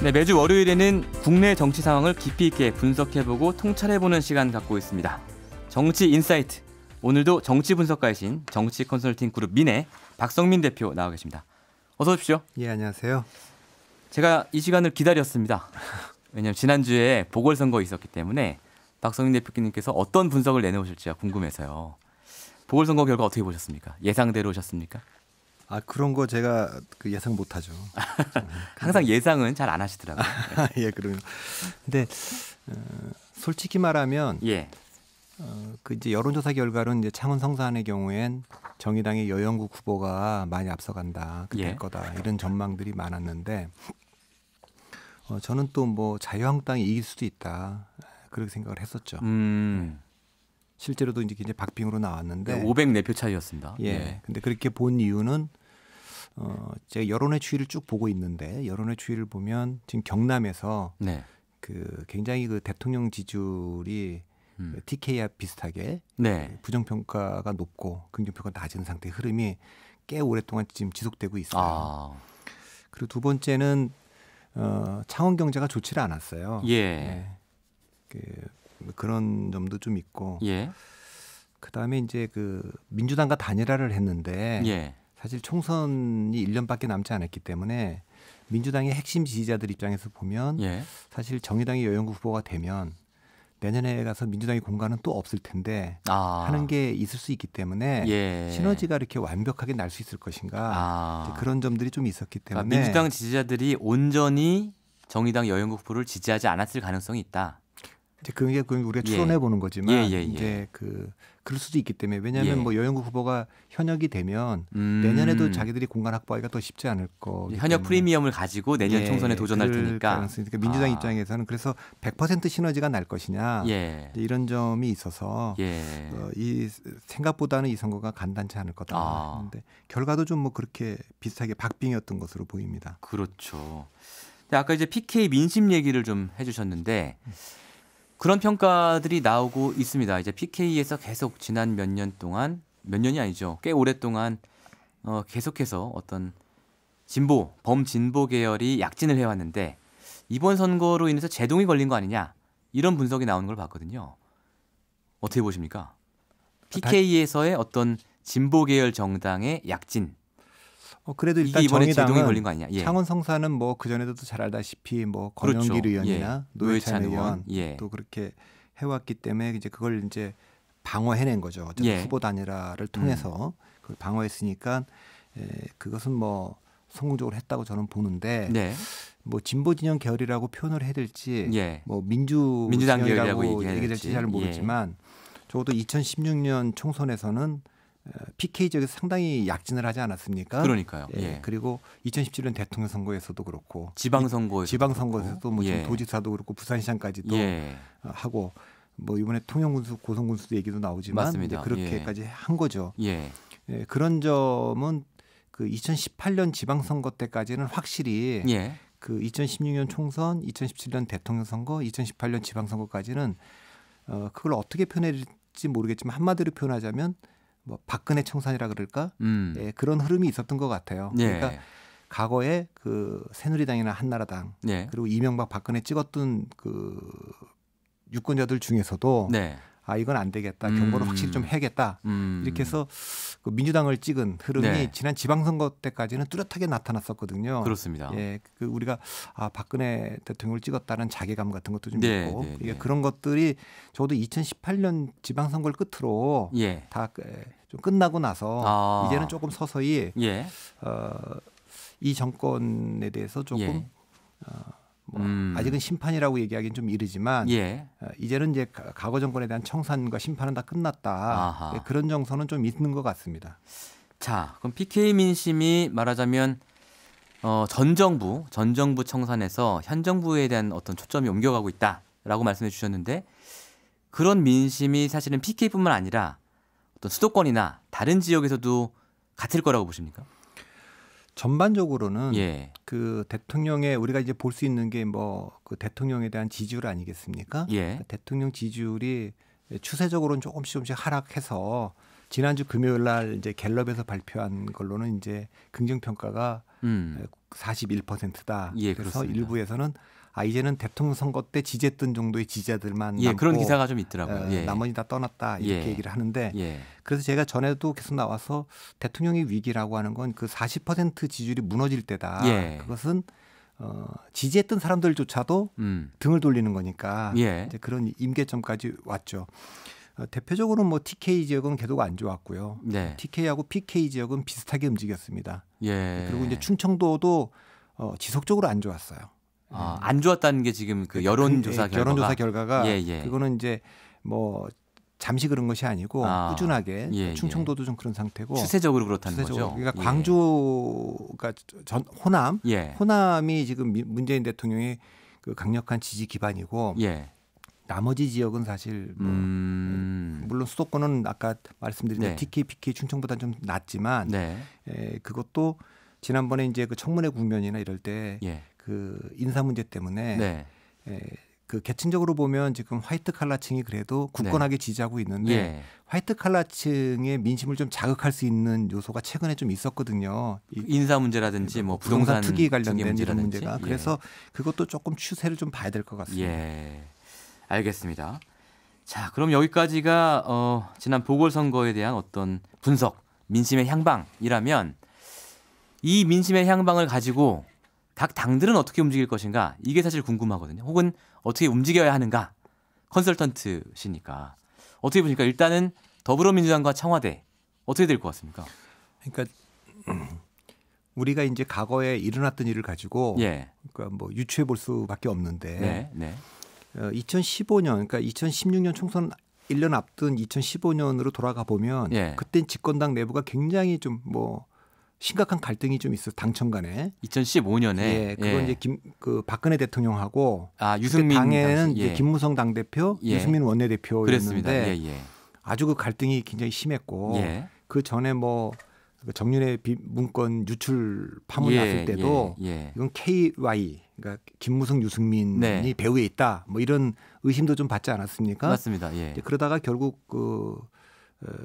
네, 매주 월요일에는 국내 정치 상황을 깊이 있게 분석해보고 통찰해보는 시간 갖고 있습니다. 정치 인사이트. 오늘도 정치 분석가이신 정치 컨설팅 그룹 민의 박성민 대표 나와 계십니다. 어서 오십시오. 예, 안녕하세요. 제가 이 시간을 기다렸습니다. 왜냐하면 지난주에 보궐선거 있었기 때문에 박성민 대표님께서 어떤 분석을 내놓으실지가 궁금해서요. 보궐선거 결과 어떻게 보셨습니까? 예상대로 오셨습니까? 아, 그런 거 제가 예상 못하죠. 항상 예상은 잘 안 하시더라고요. 예, 그럼요. 근데 솔직히 말하면 예. 그 이제 여론조사 결과로는 이제 창원 성산의 경우엔 정의당의 여영국 후보가 많이 앞서간다, 될 거다 이런 전망들이 많았는데 저는 또 뭐 자유한국당이 이길 수도 있다 그렇게 생각을 했었죠. 실제로도 이제 굉장히 박빙으로 나왔는데 504표 차이였습니다. 예. 근데 그렇게 본 이유는 제가 여론의 추이를 쭉 보고 있는데 여론의 추이를 보면 지금 경남에서 그 굉장히 그 대통령 지지율이 TK와 비슷하게 부정평가가 높고 긍정평가가 낮은 상태의 흐름이 꽤 오랫동안 지금 지속되고 있어요. 그리고 두 번째는 창원 경제가 좋지를 않았어요. 그런 점도 좀 있고 그다음에 이제 그 민주당과 단일화를 했는데 사실 총선이 1년밖에 남지 않았기 때문에 민주당의 핵심 지지자들 입장에서 보면 사실 정의당의 여영국 후보가 되면 내년에 가서 민주당의 공간은 또 없을 텐데 하는 게 있을 수 있기 때문에 시너지가 이렇게 완벽하게 날 수 있을 것인가 그런 점들이 좀 있었기 때문에 그러니까 민주당 지지자들이 온전히 정의당 여영국 후보를 지지하지 않았을 가능성이 있다. 이제 그게 우리가 추론해 보는 거지만 이제 그럴 수도 있기 때문에 왜냐하면 뭐 여영국 후보가 현역이 되면 내년에도 자기들이 공간 확보하기가 더 쉽지 않을 거. 현역 프리미엄을 가지고 내년 총선에 도전할 테니까. 그러니까 민주당 입장에서는 그래서 100% 시너지가 날 것이냐 이런 점이 있어서 이 생각보다는 이 선거가 간단치 않을 거다. 그런데 결과도 좀 뭐 그렇게 비슷하게 박빙이었던 것으로 보입니다. 그렇죠. 근데 아까 이제 PK 민심 얘기를 좀 해주셨는데. 그런 평가들이 나오고 있습니다. 이제 PK에서 계속 지난 몇 년 동안, 몇 년이 아니죠. 꽤 오랫동안 계속해서 어떤 진보, 범진보 계열이 약진을 해왔는데 이번 선거로 인해서 제동이 걸린 거 아니냐 이런 분석이 나오는 걸 봤거든요. 어떻게 보십니까? PK에서의 어떤 진보 계열 정당의 약진. 그래도 일단 이번에 정의당은 제동이 걸린 거 아니냐. 창원 성사는 뭐 그전에도 잘 알다시피 뭐 권영길 의원이나 노회찬 의원 또 그렇게 해왔기 때문에 이제 그걸 이제 방어해낸 거죠. 후보 단일화를 통해서 그걸 방어했으니까 그것은 뭐 성공적으로 했다고 저는 보는데 뭐 진보 진영 계열이라고 표현을 해야 될지 뭐 민주당 계열이라고 얘기해야 될지 잘 모르지만 적어도 2016년 총선에서는 PK 지역에서 상당히 약진을 하지 않았습니까? 그러니까요. 그리고 2017년 대통령 선거에서도 그렇고 지방선거에서도 뭐 지금 도지사도 그렇고 부산시장까지도 하고 뭐 이번에 통영군수 고성군수 얘기도 나오지만 이제 그렇게까지 한 거죠. 그런 점은 그 2018년 지방선거 때까지는 확실히 그 2016년 총선, 2017년 대통령 선거, 2018년 지방선거까지는 그걸 어떻게 표현할지 모르겠지만 한마디로 표현하자면 뭐 박근혜 청산이라 그럴까? 그런 흐름이 있었던 것 같아요. 그러니까 과거에 그 새누리당이나 한나라당 그리고 이명박 박근혜 찍었던 그 유권자들 중에서도 이건 안 되겠다. 경고를 확실히 좀 해야겠다. 이렇게 해서 그 민주당을 찍은 흐름이 지난 지방선거 때까지는 뚜렷하게 나타났었거든요. 그렇습니다. 그 우리가 박근혜 대통령을 찍었다는 자괴감 같은 것도 좀 있고 그런 것들이 저도 2018년 지방선거를 끝으로 다 좀 끝나고 나서 이제는 조금 서서히 이 정권에 대해서 조금 뭐 아직은 심판이라고 얘기하기는 좀 이르지만 이제는 이제 과거 정권에 대한 청산과 심판은 다 끝났다. 그런 정서는 좀 있는 것 같습니다. 자, 그럼 PK 민심이 말하자면 전 정부 청산에서 현 정부에 대한 어떤 초점이 옮겨가고 있다라고 말씀해 주셨는데 그런 민심이 사실은 PK뿐만 아니라 어떤 수도권이나 다른 지역에서도 같을 거라고 보십니까? 전반적으로는 그 대통령의 우리가 이제 볼 수 있는 게 뭐 그 대통령에 대한 지지율 아니겠습니까? 대통령 지지율이 추세적으로는 조금씩 하락해서 지난주 금요일 날 이제 갤럽에서 발표한 걸로는 이제 긍정 평가가 41%다. 예, 그래서 그렇습니다. 일부에서는 이제는 대통령 선거 때 지지했던 정도의 지지자들만 예, 남고 그런 기사가 좀 있더라고요. 예. 나머지 다 떠났다 이렇게 예. 얘기를 하는데 예. 그래서 제가 전에도 계속 나와서 대통령의 위기라고 하는 건 그 40% 지지율이 무너질 때다. 예. 그것은 지지했던 사람들조차도 등을 돌리는 거니까 예. 이제 그런 임계점까지 왔죠. 대표적으로 뭐 TK 지역은 계속 안 좋았고요. 네. TK하고 PK 지역은 비슷하게 움직였습니다. 예. 그리고 이제 충청도도 지속적으로 안 좋았어요. 안 좋았다는 게 지금 그 여론조사 결과가. 여론조사 결과가 예. 그거는 이제 뭐 잠시 그런 것이 아니고 꾸준하게 충청도도 좀 그런 상태고 추세적으로 그렇다는 거죠. 그러니까 광주가 호남, 호남이 지금 문재인 대통령의 그 강력한 지지 기반이고 나머지 지역은 사실 뭐 물론 수도권은 아까 말씀드린 TK, PK 충청보다 좀 낮지만 그것도 지난번에 이제 그 청문회 국면이나 이럴 때 그 인사 문제 때문에 그 계층적으로 보면 지금 화이트 칼라층이 그래도 굳건하게 지지하고 있는데 화이트 칼라층의 민심을 좀 자극할 수 있는 요소가 최근에 좀 있었거든요. 인사 문제라든지 뭐 부동산 투기 관련된 이런 문제가 그래서 그것도 조금 추세를 좀 봐야 될 것 같습니다. 알겠습니다. 자, 그럼 여기까지가 지난 보궐선거에 대한 어떤 분석, 민심의 향방이라면 이 민심의 향방을 가지고 각 당들은 어떻게 움직일 것인가 이게 사실 궁금하거든요. 혹은 어떻게 움직여야 하는가 컨설턴트시니까 어떻게 보십니까? 일단은 더불어민주당과 청와대 어떻게 될 것 같습니까? 그러니까 우리가 이제 과거에 일어났던 일을 가지고 그러니까 뭐 유추해 볼 수밖에 없는데 2015년 그러니까 2016년 총선 1년 앞둔 2015년으로 돌아가 보면 그때 집권당 내부가 굉장히 좀 뭐 심각한 갈등이 좀 있어 당청 간에 2015년에 그건 이제 그 박근혜 대통령하고 유승민 당에는 이제 김무성 당대표, 유승민 원내대표였는데 아주 그 갈등이 굉장히 심했고 그 전에 뭐 정윤회 문건 유출 파문이 났을 때도 이건 KY 그러니까 김무성, 유승민이 배후에 있다 뭐 이런 의심도 좀 받지 않았습니까? 맞습니다. 그러다가 결국 그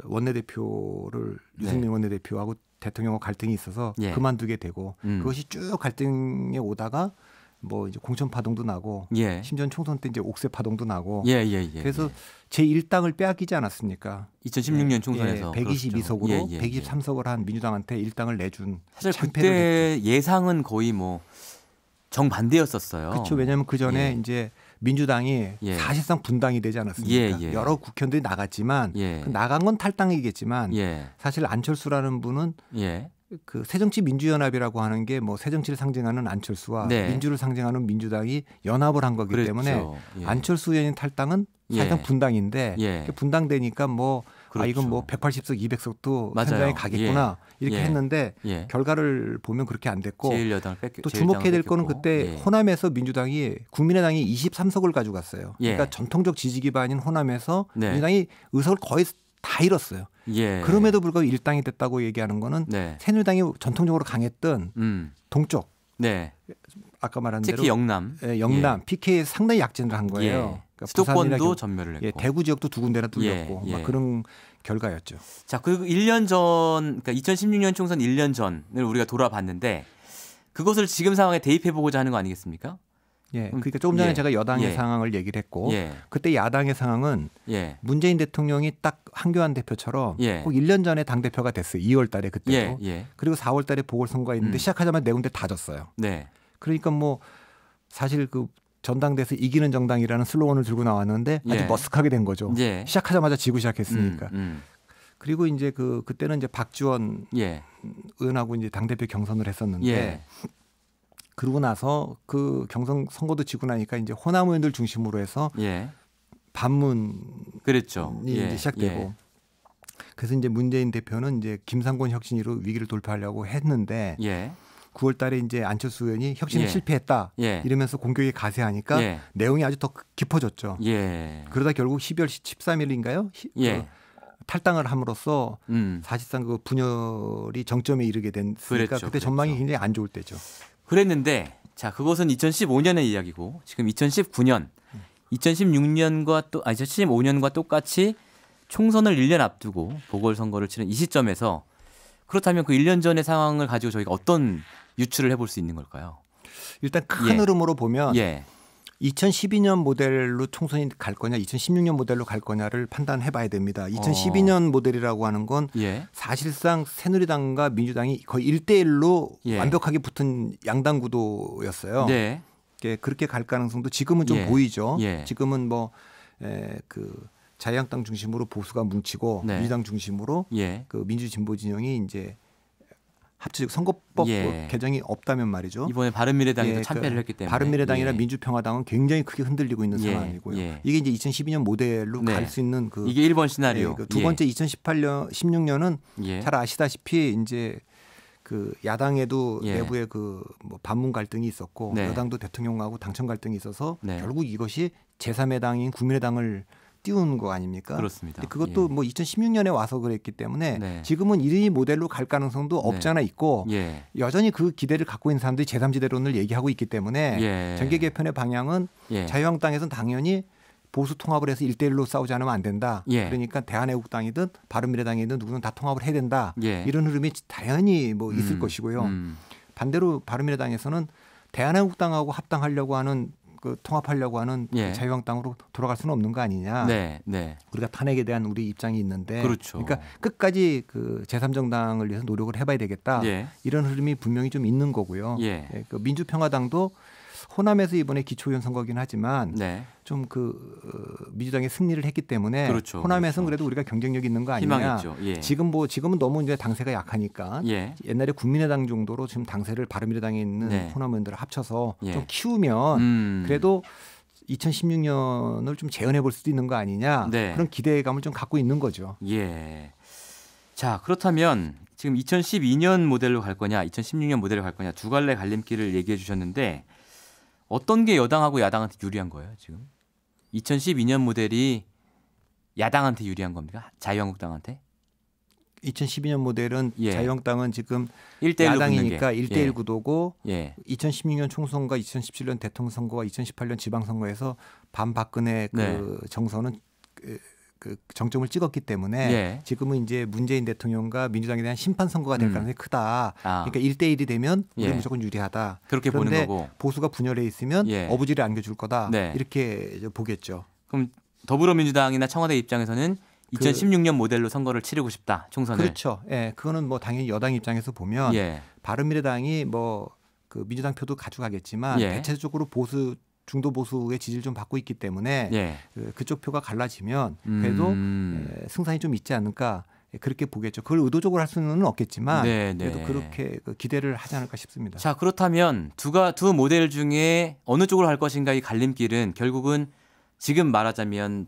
원내대표를 유승민 원내대표하고 대통령과 갈등이 있어서 그만두게 되고 그것이 쭉 갈등에 오다가 뭐 이제 공천 파동도 나고 심지어 총선 때 이제 옥새 파동도 나고 그래서 제1당을 빼앗기지 않았습니까? 2016년 총선에서 122석으로 123석을 한 민주당한테 1당을 내준 사실 그때 했죠. 예상은 거의 뭐 정반대였었어요. 그렇죠. 왜냐하면 그 전에 이제 민주당이 사실상 분당이 되지 않았습니까? 여러 국회의원들이 나갔지만 나간 건 탈당이겠지만 사실 안철수라는 분은 그 새정치민주연합이라고 하는 게 뭐 새정치를 상징하는 안철수와 민주를 상징하는 민주당이 연합을 한 거기 때문에 안철수 의원인 탈당은 사실상 분당인데 분당되니까 뭐 이건 뭐 180석, 200석도 현장에 가겠구나 이렇게 했는데 결과를 보면 그렇게 안 됐고 또 주목해야 될 거는 그때 호남에서 민주당이 국민의당이 23석을 가져갔어요. 그러니까 전통적 지지 기반인 호남에서 민주당이 의석을 거의 다 잃었어요. 그럼에도 불구하고 일당이 됐다고 얘기하는 거는 새누리당이 전통적으로 강했던 동쪽 아까 말한 대로 특히 영남 PK에 상당히 약진을 한 거예요. 그러니까 수도권도 전멸을 했고 대구 지역도 두 군데나 뚫렸고 막 그런 결과였죠. 자, 그리고 1년 전 그러니까 2016년 총선 1년 전을 우리가 돌아봤는데 그것을 지금 상황에 대입해 보고자 하는 거 아니겠습니까? 그러니까 조금 전에 제가 여당의 상황을 얘기를 했고 그때 야당의 상황은 문재인 대통령이 딱 한교안 대표처럼 꼭 1년 전에 당대표가 됐어요. 2월 달에 그때도. 그리고 4월 달에 보궐선거가 있는데 시작하자마자 네 군데 다 졌어요. 그러니까 뭐 사실 그 전당대에서 이기는 정당이라는 슬로건을 들고 나왔는데 아주 머쓱하게 된 거죠. 시작하자마자 지고 시작했으니까. 그리고 이제 그때는 이제 박지원 의원하고 이제 당대표 경선을 했었는데 그러고 나서 그 경선 선거도 지고 나니까 이제 호남 의원들 중심으로 해서 반문이 이제 시작되고 그래서 이제 문재인 대표는 이제 김상곤 혁신위로 위기를 돌파하려고 했는데 9월 달에 이제 안철수 의원이 혁신에 실패했다 이러면서 공격이 가세하니까 내용이 아주 더 깊어졌죠. 그러다 결국 12월 13일인가요? 탈당을 함으로써 사실상 그 분열이 정점에 이르게 됐으니까 그때 전망이 굉장히 안 좋을 때죠. 그랬는데 자, 그것은 2015년의 이야기고 지금 2019년, 2016년과 또 2015년과 똑같이 총선을 1년 앞두고 보궐선거를 치른 이 시점에서 그렇다면 그 1년 전의 상황을 가지고 저희가 어떤 유추를 해볼 수 있는 걸까요? 일단 큰 흐름으로 보면 2012년 모델로 총선이 갈 거냐 2016년 모델로 갈 거냐를 판단해 봐야 됩니다. 2012년 모델이라고 하는 건 사실상 새누리당과 민주당이 거의 1대1로 완벽하게 붙은 양당 구도였어요. 그렇게 갈 가능성도 지금은 좀 보이죠. 지금은 뭐 그 자유한국당 중심으로 보수가 뭉치고 민주당 중심으로 그 민주진보 진영이 이제 합치적 선거법 개정이 없다면 말이죠. 이번에 바른미래당이 참패를 했기 때문에 바른미래당이나 민주평화당은 굉장히 크게 흔들리고 있는 상황이고요. 이게 이제 2012년 모델로 갈 수 있는 그 이게 1번 시나리오. 두 번째 2018년 16년은 잘 아시다시피 이제 그 야당에도 내부에 그 뭐 반문 갈등이 있었고 여당도 대통령하고 당청 갈등이 있어서 결국 이것이 제3의 당인 국민의당을 띄운 거 아닙니까? 그렇습니다. 그것도 뭐 2016년에 와서 그랬기 때문에 지금은 이 모델로 갈 가능성도 없잖아 있고 여전히 그 기대를 갖고 있는 사람들이 제3지대론을 얘기하고 있기 때문에 정계 개편의 방향은 자유한국당에서는 당연히 보수 통합을 해서 1대1로 싸우지 않으면 안 된다. 그러니까 대한애국당이든 바른미래당이든 누구든 다 통합을 해야 된다. 이런 흐름이 당연히 뭐 있을 것이고요. 반대로 바른미래당에서는 대한애국당하고 합당하려고 하는 그 통합하려고 하는 자유한국당으로 돌아갈 수는 없는 거 아니냐. 우리가 탄핵에 대한 우리 입장이 있는데, 그러니까 끝까지 그 제3정당을 위해서 노력을 해봐야 되겠다. 이런 흐름이 분명히 좀 있는 거고요. 그 민주평화당도 호남에서 이번에 기초의원 선거긴 하지만 좀 그 민주당이 승리를 했기 때문에 호남에서는 그래도 우리가 경쟁력이 있는 거 아니냐. 지금은 너무 이제 당세가 약하니까 옛날에 국민의당 정도로 지금 당세를 바른미래당에 있는 호남 의원들을 합쳐서 좀 키우면 그래도 2016년을 좀 재현해 볼 수도 있는 거 아니냐. 그런 기대감을 좀 갖고 있는 거죠. 자, 그렇다면 지금 2012년 모델로 갈 거냐, 2016년 모델로 갈 거냐 두 갈래 갈림길을 얘기해 주셨는데 어떤 게 여당하고 야당한테 유리한 거예요, 지금? 2012년 모델이 야당한테 유리한 겁니까? 자유한국당한테? 2012년 모델은 자유한국당은 지금 야당이니까 1대1 구도고 2016년 총선과 2017년 대통령 선거와 2018년 지방선거에서 반박근혜 그 정서는 그 정점을 찍었기 때문에 지금은 이제 문재인 대통령과 민주당에 대한 심판 선거가 될 가능성이 크다. 그러니까 1대1이 되면 우리 무조건 유리하다. 그렇게 보는 거고. 보수가 분열해 있으면 어부지를 안겨줄 거다. 이렇게 보겠죠. 그럼 더불어민주당이나 청와대 입장에서는 2016년 모델로 선거를 치르고 싶다. 총선을. 그렇죠. 그거는 뭐 당연히 여당 입장에서 보면 바른미래당이 뭐 그 민주당 표도 가져가겠지만 대체적으로 보수 중도 보수의 지지를 좀 받고 있기 때문에 그쪽 표가 갈라지면 그래도 승산이 좀 있지 않을까 그렇게 보겠죠. 그걸 의도적으로 할 수는 없겠지만 그래도 그렇게 기대를 하지 않을까 싶습니다. 자, 그렇다면 두 모델 중에 어느 쪽으로 할 것인가 이 갈림길은 결국은 지금 말하자면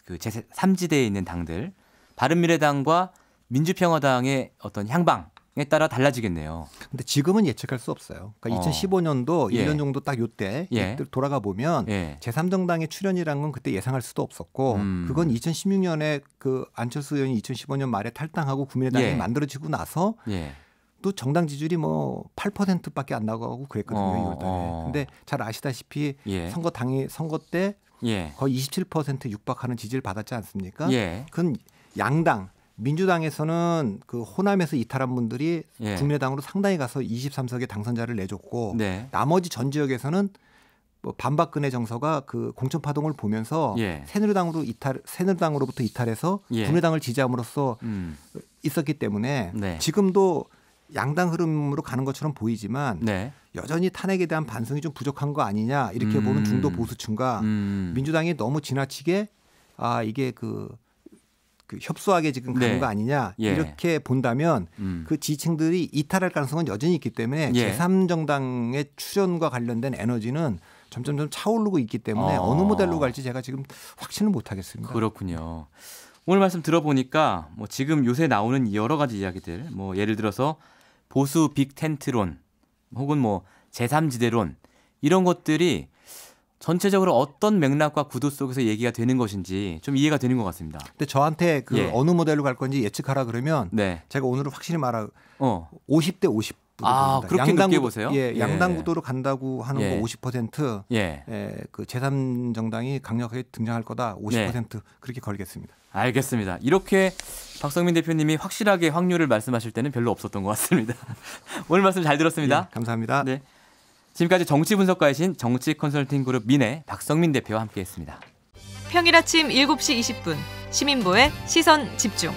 그 제3지대에 있는 당들 바른미래당과 민주평화당의 어떤 향방에 따라 달라지겠네요. 근데 지금은 예측할 수 없어요. 그러니까 2015년도 1년 정도 딱 요때 돌아가 보면 제3정당의 출현이라는 건 그때 예상할 수도 없었고 그건 2016년에 그 안철수 의원이 2015년 말에 탈당하고 국민의당이 만들어지고 나서 또 정당 지지율이 뭐 8%밖에 안 나가고 그랬거든요. 2월달에. 근데 잘 아시다시피 선거 때 거의 27% 육박하는 지지를 받았지 않습니까? 그건 양당 민주당에서는 그 호남에서 이탈한 분들이 국민의당으로 상당히 가서 23석의 당선자를 내줬고 나머지 전 지역에서는 뭐 반박근혜 정서가 그 공천 파동을 보면서 새누리당으로부터 이탈해서 국민의당을 지지함으로써 있었기 때문에 지금도 양당 흐름으로 가는 것처럼 보이지만 여전히 탄핵에 대한 반성이 좀 부족한 거 아니냐 이렇게 보는 중도 보수층과 민주당이 너무 지나치게 이게 그 협소하게 지금 가는 거 아니냐 이렇게 본다면 그 지지층들이 이탈할 가능성은 여전히 있기 때문에 제3정당의 출현과 관련된 에너지는 점점 차오르고 있기 때문에 어느 모델로 갈지 제가 지금 확신을 못 하겠습니다. 그렇군요. 오늘 말씀 들어보니까 뭐 지금 요새 나오는 여러 가지 이야기들 뭐 예를 들어서 보수 빅텐트론 혹은 뭐 제3지대론 이런 것들이 전체적으로 어떤 맥락과 구도 속에서 얘기가 되는 것인지 좀 이해가 되는 것 같습니다. 근데 저한테 어느 모델로 갈 건지 예측하라 그러면 제가 오늘은 확실히 말하고 50대 50 보입니다. 그렇게 높게 보세요? 예, 양당 구도로 간다고 하는 거 50%, 그 제3정당이 강력하게 등장할 거다 50% 그렇게 걸겠습니다. 알겠습니다. 이렇게 박성민 대표님이 확실하게 확률을 말씀하실 때는 별로 없었던 것 같습니다. 오늘 말씀 잘 들었습니다. 예, 감사합니다. 네. 지금까지 정치 분석가이신 정치 컨설팅 그룹 민의 박성민 대표와 함께했습니다. 평일 아침 7시 20분 시민보의 시선 집중.